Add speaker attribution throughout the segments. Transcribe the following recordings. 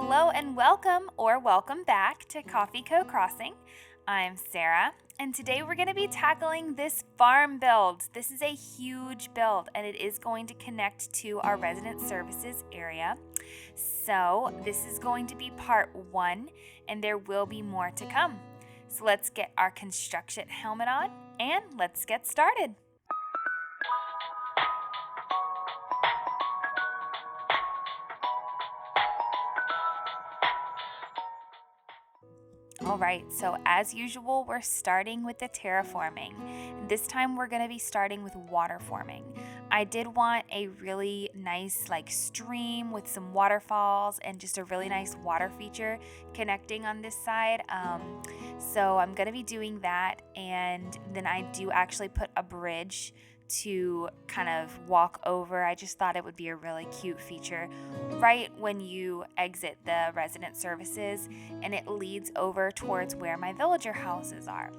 Speaker 1: Hello and welcome or welcome back to Coffiko Crossing. I'm Sarah, and today we're going to be tackling this farm build. This is a huge build, and it is going to connect to our resident services area. So this is going to be part 1, and there will be more to come. So let's get our construction helmet on, and let's get started. Alright, so as usual, we're starting with the terraforming. This time we're going to be starting with water forming. I did want a really nice stream with some waterfalls and just a really nice water feature connecting on this side. So I'm going to be doing that, and then I do actually put a bridge to kind of walk over. I just thought it would be a really cute feature right when you exit the resident services, and it leads over towards where my villager houses are.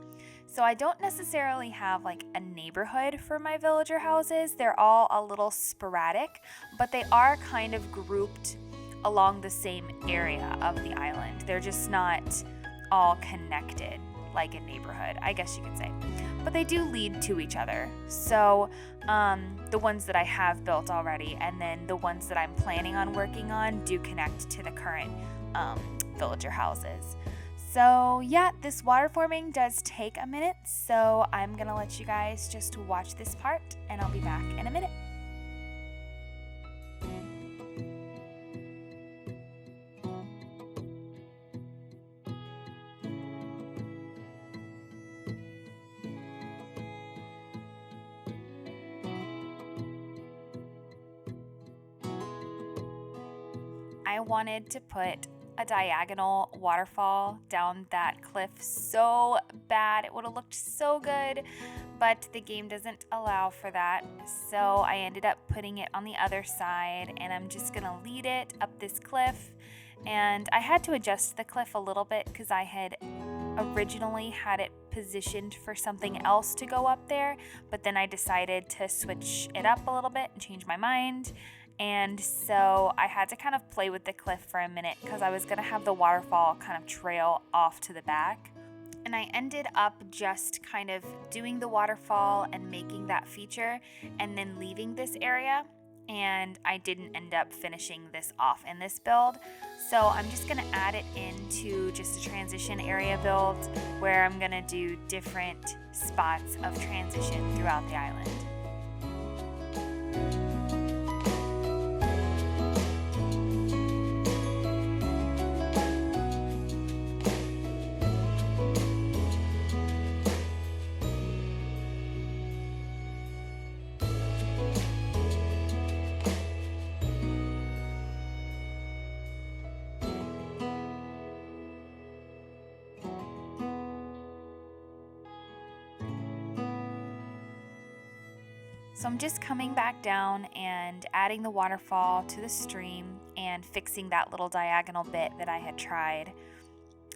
Speaker 1: So I don't necessarily have a neighborhood for my villager houses. They're all a little sporadic, but they are kind of grouped along the same area of the island. They're just not all connected like a neighborhood, I guess you could say. But they do lead to each other. So the ones that I have built already, and then the ones that I'm planning on working on, do connect to the current villager houses. So yeah, this water forming does take a minute, so I'm gonna let you guys just watch this part, and I'll be back in a minute. I wanted to put a diagonal waterfall down that cliff so bad. It would have looked so good, but the game doesn't allow for that. So I ended up putting it on the other side, and I'm just gonna lead it up this cliff. And I had to adjust the cliff a little bit because I had originally had it positioned for something else to go up there, but then I decided to switch it up a little bit and change my mind. And so I had to kind of play with the cliff for a minute because I was going to have the waterfall kind of trail off to the back. And I ended up just kind of doing the waterfall and making that feature and then leaving this area. And I didn't end up finishing this off in this build. So I'm just going to add it into just a transition area build where I'm going to do different spots of transition throughout the island. So I'm just coming back down and adding the waterfall to the stream and fixing that little diagonal bit that I had tried.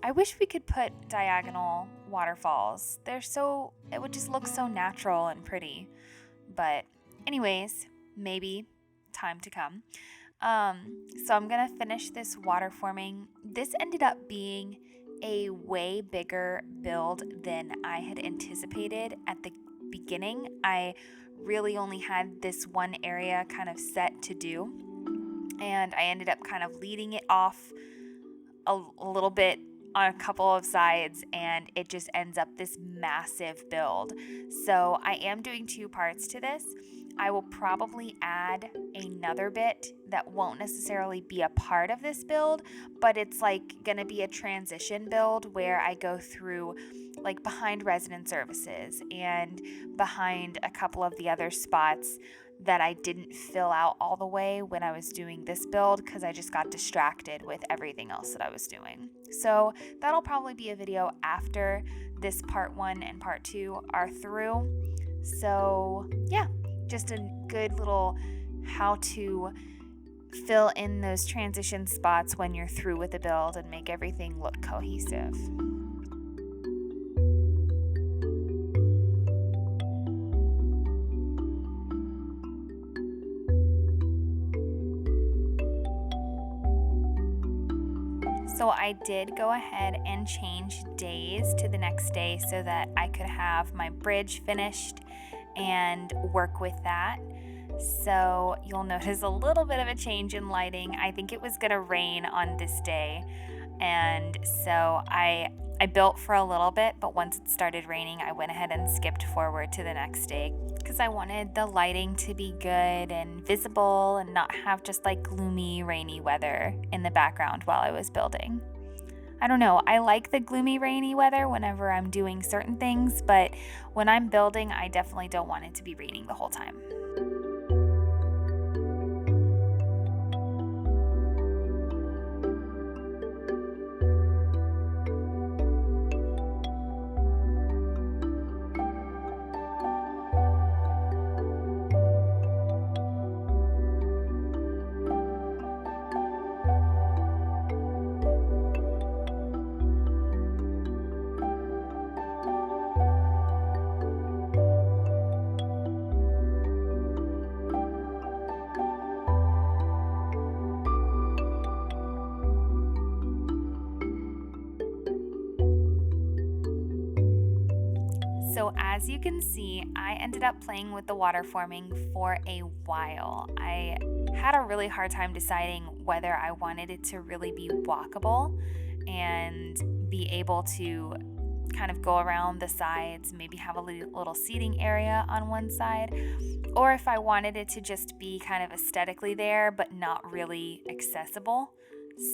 Speaker 1: I wish we could put diagonal waterfalls. It would just look so natural and pretty. But anyways, maybe time to come. So I'm gonna finish this water forming. This ended up being a way bigger build than I had anticipated at the beginning. I really only had this one area kind of set to do, and I ended up kind of leading it off a little bit on a couple of sides, and it just ends up this massive build. So I am doing 2 parts to this. I will probably add another bit that won't necessarily be a part of this build, but it's gonna be a transition build where I go through behind resident services and behind a couple of the other spots that I didn't fill out all the way when I was doing this build because I just got distracted with everything else that I was doing. So that'll probably be a video after this part 1 and part 2 are through. So yeah, just a good little how to fill in those transition spots when you're through with the build and make everything look cohesive. So I did go ahead and change days to the next day so that I could have my bridge finished and work with that. So you'll notice a little bit of a change in lighting. I think it was going to rain on this day, and so I built for a little bit, but once it started raining, I went ahead and skipped forward to the next day because I wanted the lighting to be good and visible and not have just like gloomy, rainy weather in the background while I was building. I don't know, I like the gloomy, rainy weather whenever I'm doing certain things, but when I'm building, I definitely don't want it to be raining the whole time. So as you can see, I ended up playing with the waterforming for a while. I had a really hard time deciding whether I wanted it to really be walkable and be able to kind of go around the sides, maybe have a little seating area on one side, or if I wanted it to just be kind of aesthetically there but not really accessible.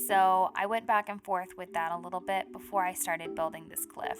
Speaker 1: So I went back and forth with that a little bit before I started building this cliff.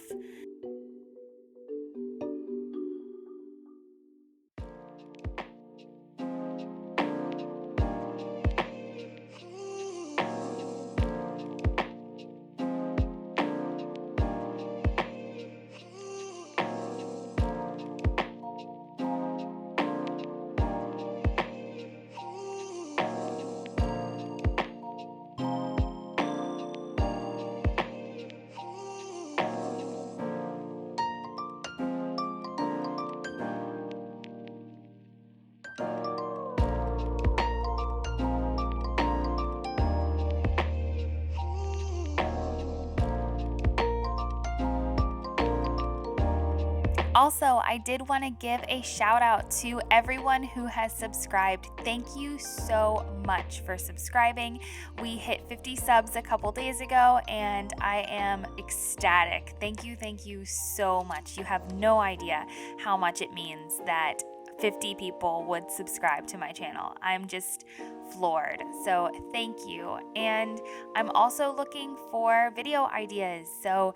Speaker 1: Also, I did want to give a shout out to everyone who has subscribed. Thank you so much for subscribing. We hit 50 subs a couple days ago and I am ecstatic. Thank you so much. You have no idea how much it means that 50 people would subscribe to my channel. I'm just floored. So thank you. And I'm also looking for video ideas. So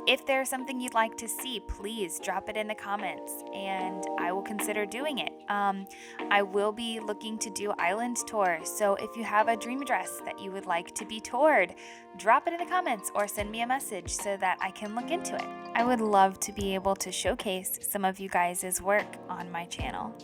Speaker 1: if there's something you'd like to see, please drop it in the comments and I will consider doing it. I will be looking to do island tours. So if you have a dream address that you would like to be toured, drop it in the comments or send me a message so that I can look into it. I would love to be able to showcase some of you guys' work on my channel.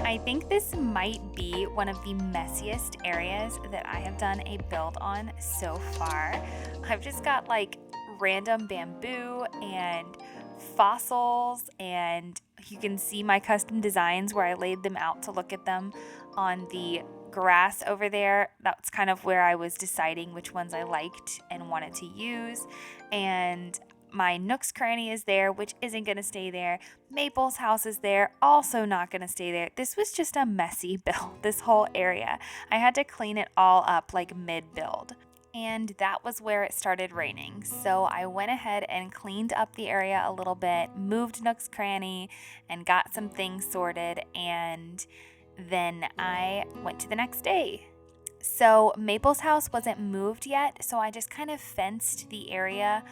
Speaker 1: I think this might be one of the messiest areas that I have done a build on so far. I've just got like random bamboo and fossils, and you can see my custom designs where I laid them out to look at them on the grass over there. That's kind of where I was deciding which ones I liked and wanted to use. And my Nook's Cranny is there, which isn't going to stay there. Maple's house is there, also not going to stay there. This was just a messy build, this whole area. I had to clean it all up like mid-build. And that was where it started raining. So I went ahead and cleaned up the area a little bit, moved Nook's Cranny, and got some things sorted. And then I went to the next day. So Maple's house wasn't moved yet, so I just kind of fenced the area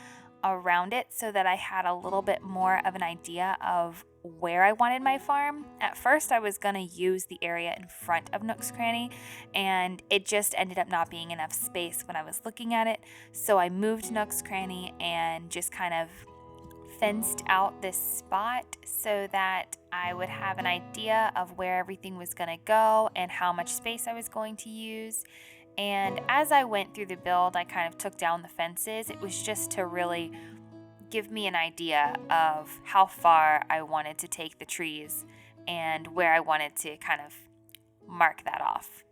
Speaker 1: around it so that I had a little bit more of an idea of where I wanted my farm. At first, I was going to use the area in front of Nook's Cranny, and it just ended up not being enough space when I was looking at it. So I moved Nook's Cranny and just kind of fenced out this spot so that I would have an idea of where everything was going to go and how much space I was going to use. And as I went through the build, I kind of took down the fences. It was just to really give me an idea of how far I wanted to take the trees and where I wanted to kind of mark that off.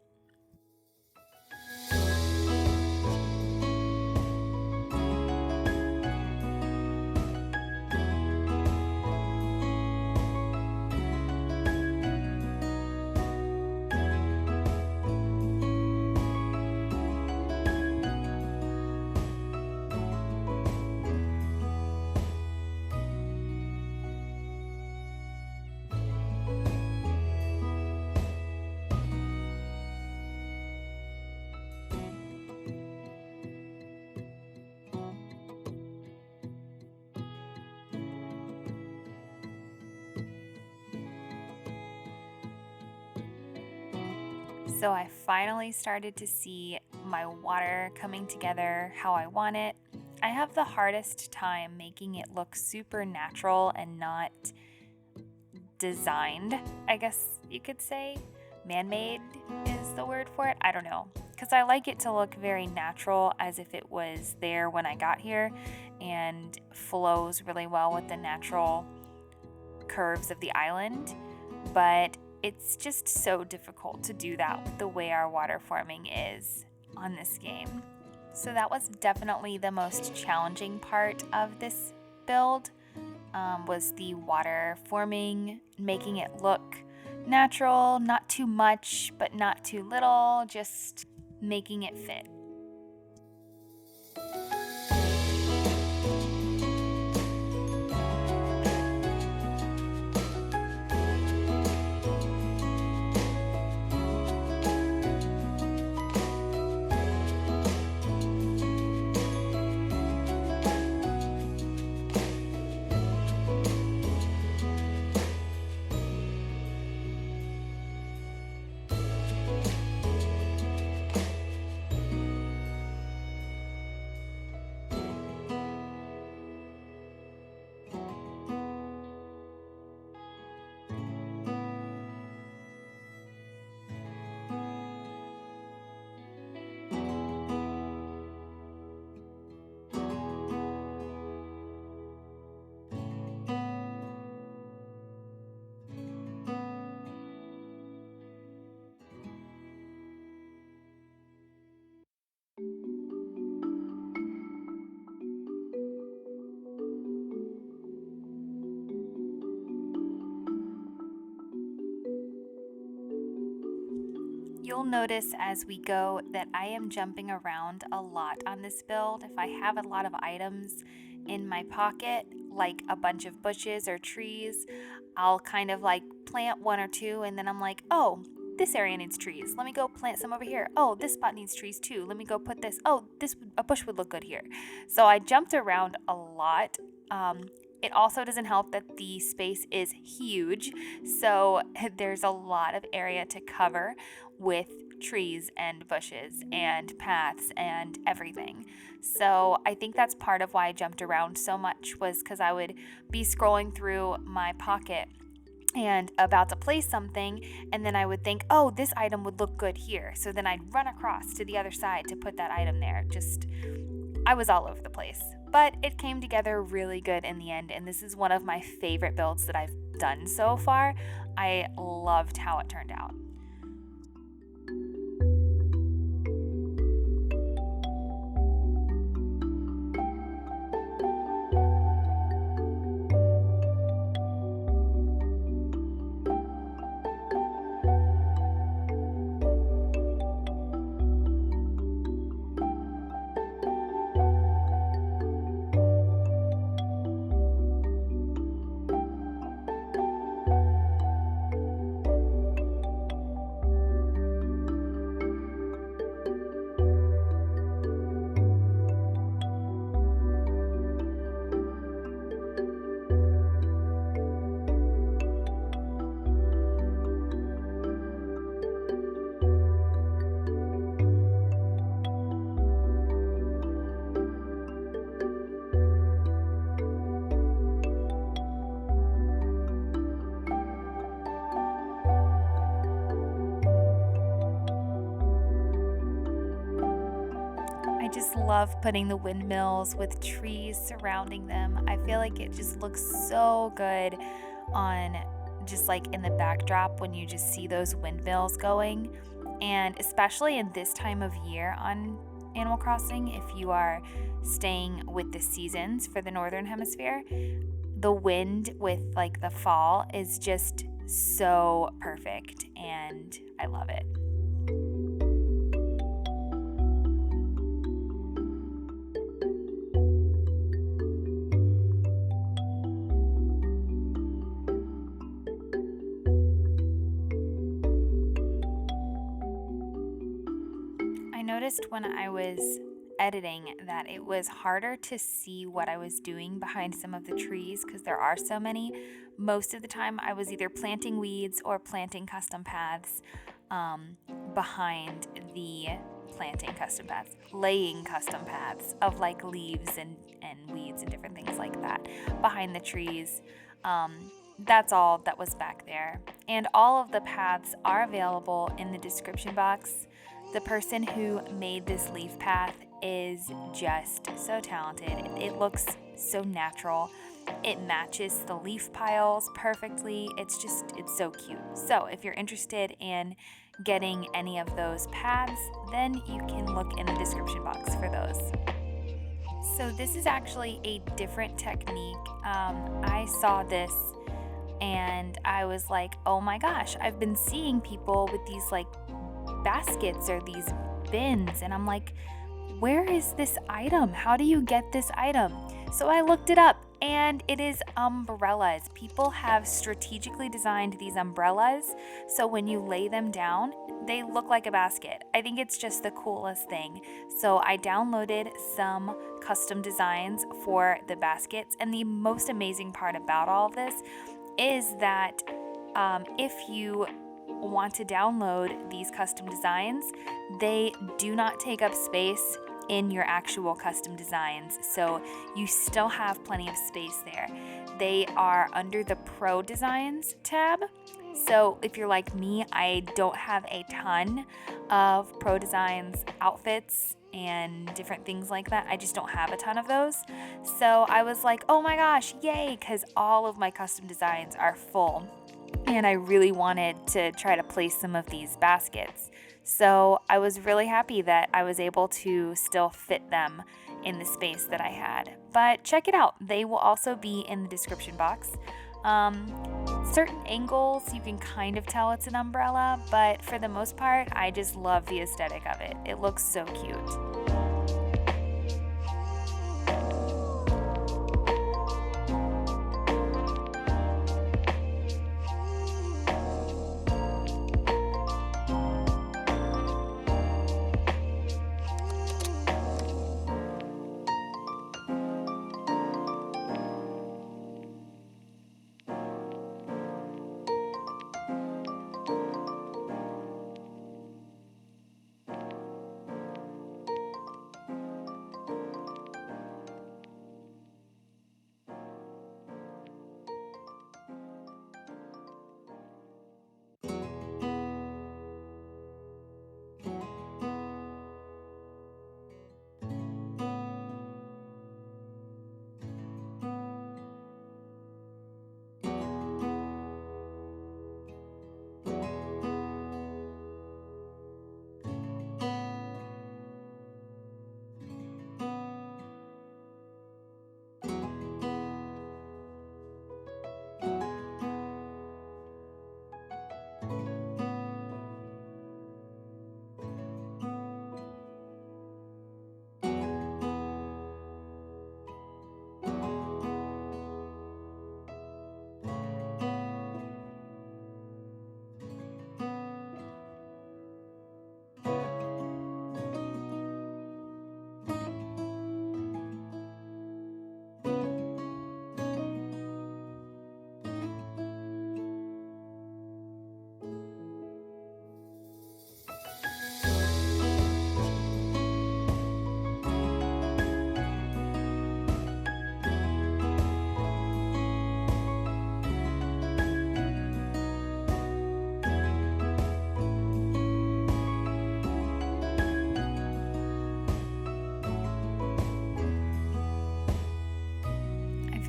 Speaker 1: So I finally started to see my water coming together how I want it. I have the hardest time making it look super natural and not designed, I guess you could say. Man-made is the word for it. I don't know. Because I like it to look very natural, as if it was there when I got here, and flows really well with the natural curves of the island. But it's just so difficult to do that with the way our water forming is on this game. So that was definitely the most challenging part of this build, was the water forming, making it look natural, not too much, but not too little, just making it fit. You'll notice as we go that I am jumping around a lot on this build. If I have a lot of items in my pocket, like a bunch of bushes or trees, I'll kind of like plant one or two, and then I'm like, oh, this area needs trees. Let me go plant some over here. Oh, this spot needs trees too. Let me go put this. Oh, a bush would look good here. So I jumped around a lot. It also doesn't help that the space is huge, so there's a lot of area to cover with trees and bushes and paths and everything. So I think that's part of why I jumped around so much, was because I would be scrolling through my pocket and about to place something, and then I would think, oh, this item would look good here. So then I'd run across to the other side to put that item there. I was all over the place. But it came together really good in the end, and this is one of my favorite builds that I've done so far. I loved how it turned out. I just love putting the windmills with trees surrounding them. I feel like it just looks so good on just like in the backdrop when you just see those windmills going. And especially in this time of year on Animal Crossing, if you are staying with the seasons for the Northern Hemisphere, the wind with like the fall is just so perfect and I love it. I noticed when I was editing that it was harder to see what I was doing behind some of the trees because there are so many. Most of the time I was either planting weeds or planting custom paths behind the planting custom paths, laying custom paths of like leaves and weeds and different things like that behind the trees. That's all that was back there. And all of the paths are available in the description box. The person who made this leaf path is just so talented. It looks so natural. It matches the leaf piles perfectly. It's so cute. So if you're interested in getting any of those paths, then you can look in the description box for those. So this is actually a different technique. I saw this and I was like, oh my gosh, I've been seeing people with these like baskets or these bins, and I'm like, where is this item? How do you get this item? So I looked it up, and it is umbrellas. People have strategically designed these umbrellas so when you lay them down, they look like a basket. I think it's just the coolest thing. So I downloaded some custom designs for the baskets, and the most amazing part about all of this is that if you want to download these custom designs, they do not take up space in your actual custom designs, so you still have plenty of space there. They are under the Pro Designs tab. So if you're like me, I don't have a ton of Pro Designs outfits and different things like that. I just don't have a ton of those. So I was like, oh my gosh, yay, because all of my custom designs are full. And I really wanted to try to place some of these baskets. So I was really happy that I was able to still fit them in the space that I had. But check it out. They will also be in the description box. Certain angles, you can kind of tell it's an umbrella, but for the most part, I just love the aesthetic of it. It looks so cute.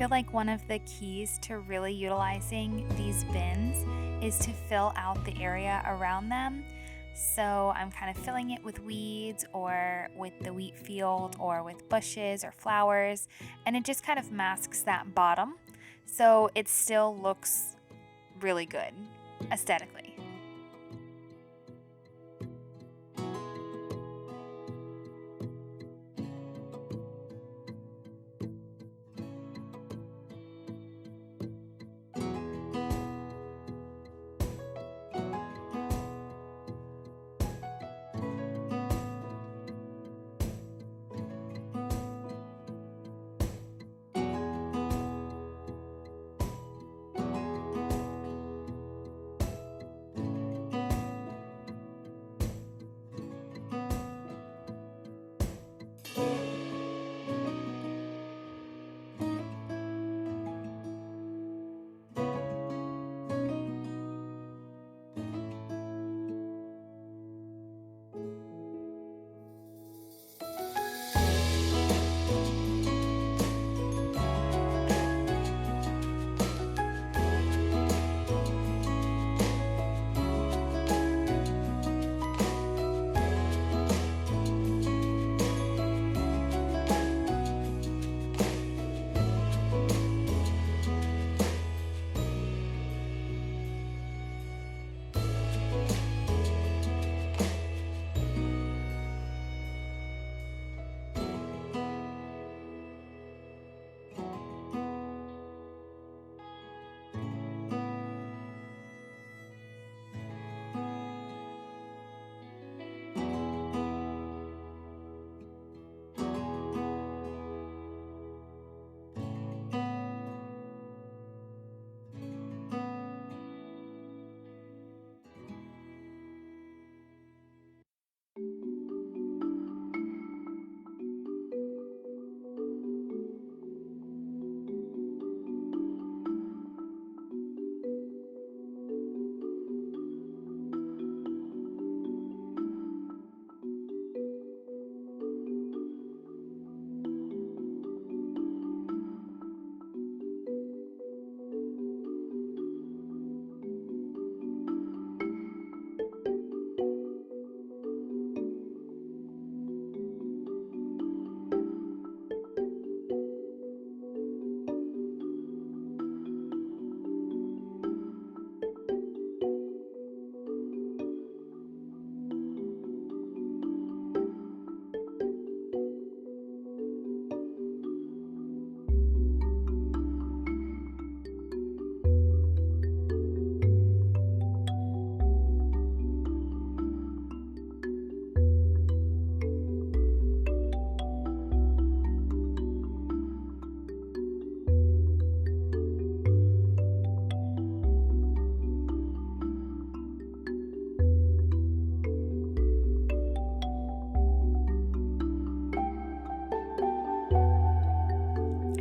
Speaker 1: feel like one of the keys to really utilizing these bins is to fill out the area around them. So I'm kind of filling it with weeds or with the wheat field or with bushes or flowers, and it just kind of masks that bottom. So it still looks really good aesthetically.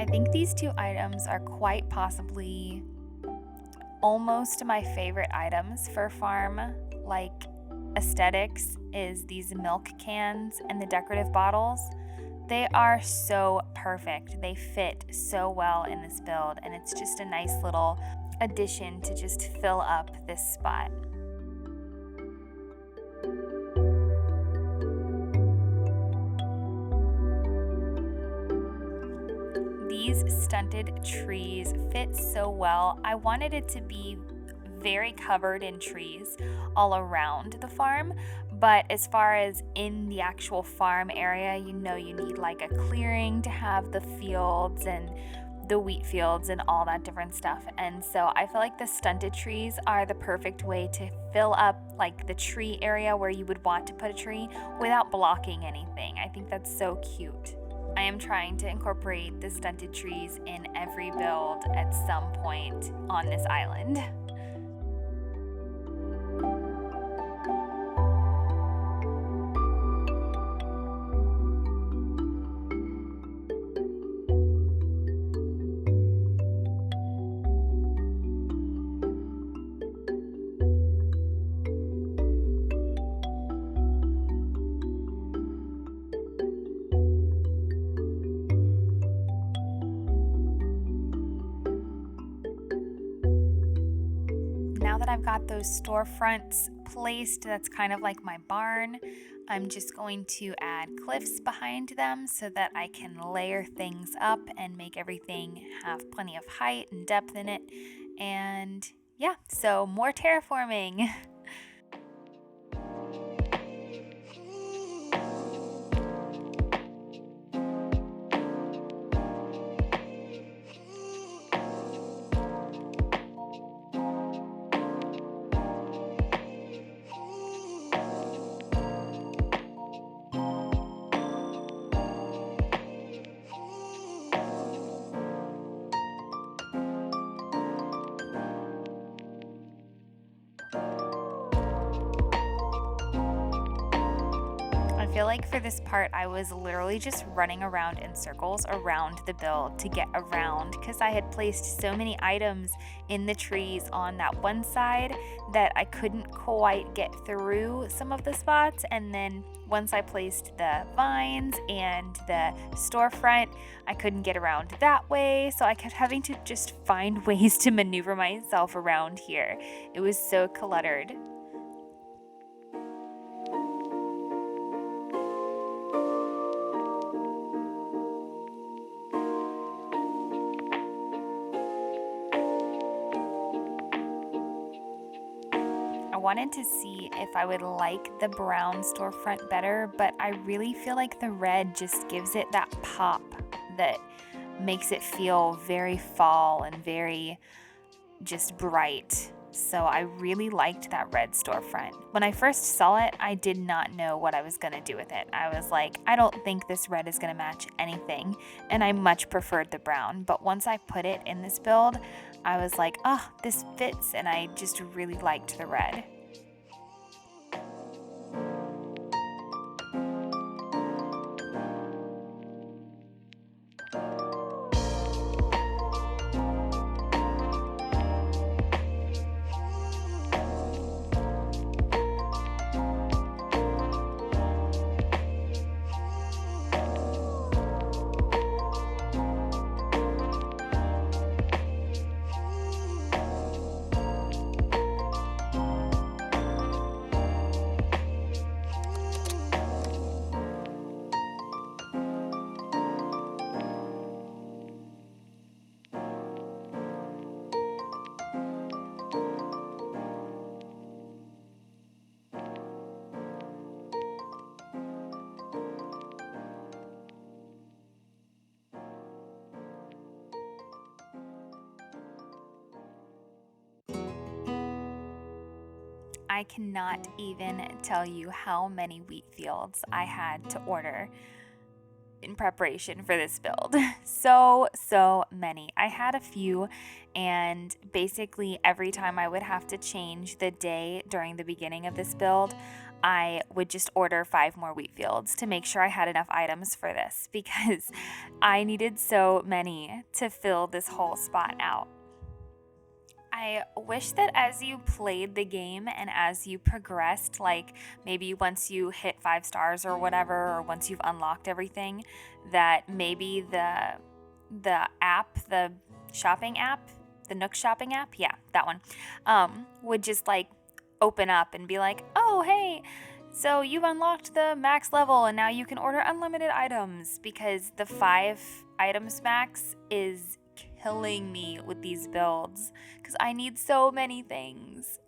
Speaker 1: I think these two items are quite possibly almost my favorite items for farm like aesthetics is these milk cans and the decorative bottles. They are so perfect. They fit so well in this build, and it's just a nice little addition to just fill up this spot. These stunted trees fit so well. I wanted it to be very covered in trees all around the farm, but as far as in the actual farm area, you need like a clearing to have the fields and the wheat fields and all that different stuff. And so I feel like the stunted trees are the perfect way to fill up like the tree area where you would want to put a tree without blocking anything. I think that's so cute. I am trying to incorporate the stunted trees in every build at some point on this island. now that I've got those storefronts placed, that's kind of like my barn, I'm just going to add cliffs behind them so that I can layer things up and make everything have plenty of height and depth in it. And yeah, so more terraforming. I feel like for this part, I was literally just running around in circles around the build to get around because I had placed so many items in the trees on that one side that I couldn't quite get through some of the spots. And then once I placed the vines and the storefront, I couldn't get around that way. So I kept having to just find ways to maneuver myself around here. It was so cluttered. I wanted to see if I would like the brown storefront better, but I really feel like the red just gives it that pop that makes it feel very fall and very just bright. So I really liked that red storefront. When I first saw it, I did not know what I was going to do with it. I was like, I don't think this red is going to match anything, and I much preferred the brown. But once I put it in this build, I was like, oh, this fits, and I just really liked the red. I cannot even tell you how many wheat fields I had to order in preparation for this build. So many. I had a few, and basically every time I would have to change the day during the beginning of this build, I would just order 5 more wheat fields to make sure I had enough items for this because I needed so many to fill this whole spot out. I wish that as you played the game and as you progressed, like maybe once you hit 5 stars or whatever, or once you've unlocked everything, that maybe the app, the shopping app, the Nook shopping app, yeah, that one, would just like open up and be like, oh, hey, so you've unlocked the max level and now you can order unlimited items, because the 5 items max is killing me with these builds because I need so many things.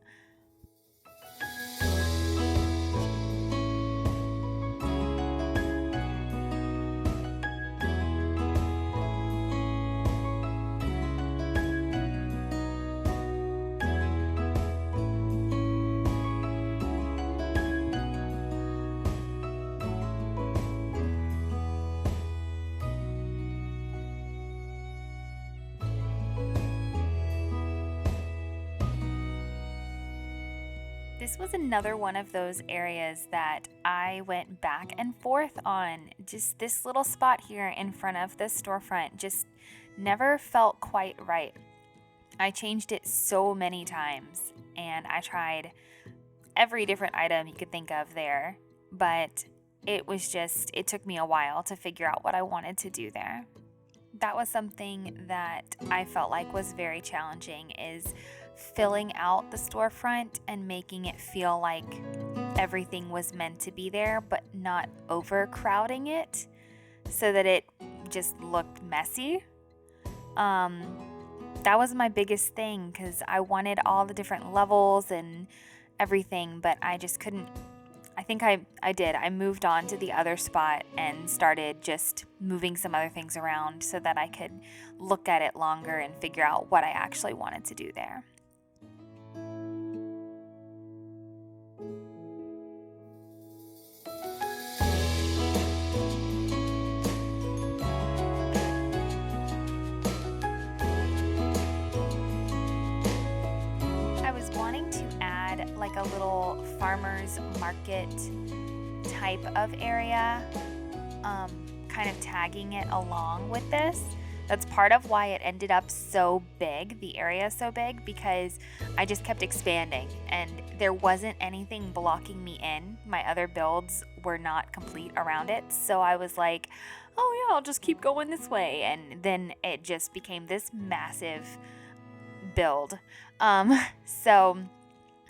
Speaker 1: This was another one of those areas that I went back and forth on. Just this little spot here in front of the storefront just never felt quite right. I changed it so many times and I tried every different item you could think of there, but it took me a while to figure out what I wanted to do there. That was something that I felt like was very challenging, is filling out the storefront and making it feel like everything was meant to be there, but not overcrowding it so that it just looked messy. That was my biggest thing because I wanted all the different levels and everything, but I just couldn't. I think I did. I moved on to the other spot and started just moving some other things around so that I could look at it longer and figure out what I actually wanted to do there. I was wanting to add like a little farmer's market type of area, kind of tagging it along with this. That's part of why it ended up so big, the area so big, because I just kept expanding and there wasn't anything blocking me in. My other builds were not complete around it. So I was like, oh yeah, I'll just keep going this way. And then it just became this massive build. So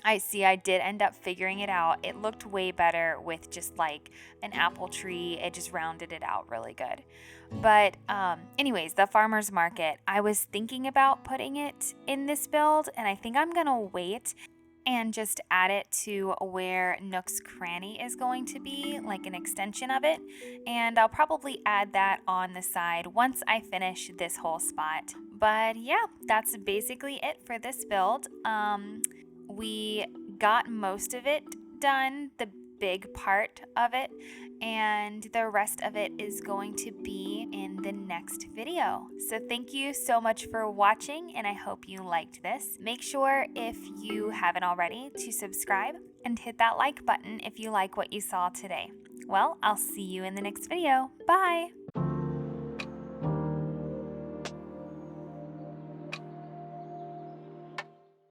Speaker 1: I did end up figuring it out. It looked way better with just like an apple tree. It just rounded it out really good. But anyways, the farmer's market, I was thinking about putting it in this build, and I think I'm gonna wait and just add it to where Nook's Cranny is going to be, like an extension of it. And I'll probably add that on the side once I finish this whole spot. But yeah, that's basically it for this build. We got most of it done, the big part of it, and the rest of it is going to be in the next video. So thank you so much for watching, and I hope you liked this. Make sure, if you haven't already, to subscribe and hit that like button if you like what you saw today. Well, I'll see you in the next video. Bye!